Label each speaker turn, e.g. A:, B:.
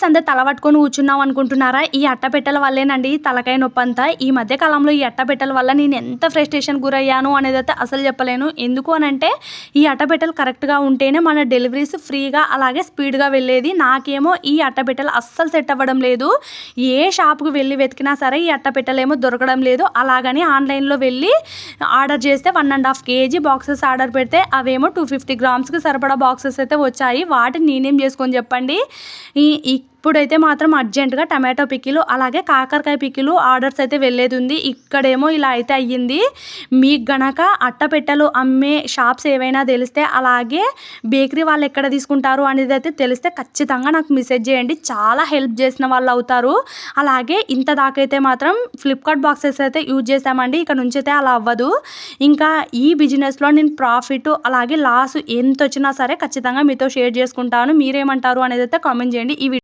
A: సందే తల పట్టుకొని కూర్చున్నాం అనుకుంటున్నారా? ఈ అట్టపెట్టెల వల్లేనండి తలకాయ నొప్పంతా. ఈ మధ్య కాలంలో ఈ అట్టపెట్టెల వల్ల నేను ఎంత ఫ్రస్ట్రేషన్ గురయ్యాను అనేదైతే అసలు చెప్పలేను. ఎందుకు అనంటే ఈ అట్టపెట్టెలు కరెక్ట్‌గా ఉంటేనే మన డెలివరీస్ ఫ్రీగా అలాగే స్పీడ్‌గా వెళ్ళేది. నాకేమో ఈ అట్టపెట్టెలు అస్సలు సెట్ అవ్వడం లేదు. ఏ షాప్‌కి వెళ్లి వెతికినా సరే ఈ అట్టపెట్టెలేమో దొరకడం లేదు. అలాగని ఆన్‌లైన్‌లో వెళ్ళి ఆర్డర్ చేస్తే 1 ½ కేజీ బాక్సెస్ ఆర్డర్ పెడితే అవేమో 250 గ్రామ్స్‌కి సరిపడా బాక్సెస్ అయితే వచ్చాయి. వాటిని నేనేం చేసుకొని చెప్పండి. ఇప్పుడైతే మాత్రం అర్జెంట్‌గా టమాటో పికిలు అలాగే కాకరకాయ పికిలు ఆర్డర్స్ అయితే వెళ్ళేదుంది. ఇక్కడేమో ఇలా అయితే అయ్యింది. మీకు గనక అట్టపెట్టెలు అమ్మే షాప్స్ ఏవైనా తెలిస్తే అలాగే బేకరీ వాళ్ళు ఎక్కడ తీసుకుంటారు అనేదైతే తెలిస్తే ఖచ్చితంగా నాకు మెసేజ్ చేయండి. చాలా హెల్ప్ చేసిన వాళ్ళు అవుతారు. అలాగే ఇంత దాకైతే మాత్రం ఫ్లిప్‌కార్ట్ బాక్సెస్ అయితే యూజ్ చేశామండి. ఇక నుంచి అయితే అలా అవ్వదు. ఇంకా ఈ బిజినెస్‌లో నేను ప్రాఫిట్ అలాగే లాస్ ఎంతొచ్చినా సరే ఖచ్చితంగా మీతో షేర్ చేసుకుంటాను. మీరేమంటారు అనేదైతే కామెంట్ చేయండి. ఈ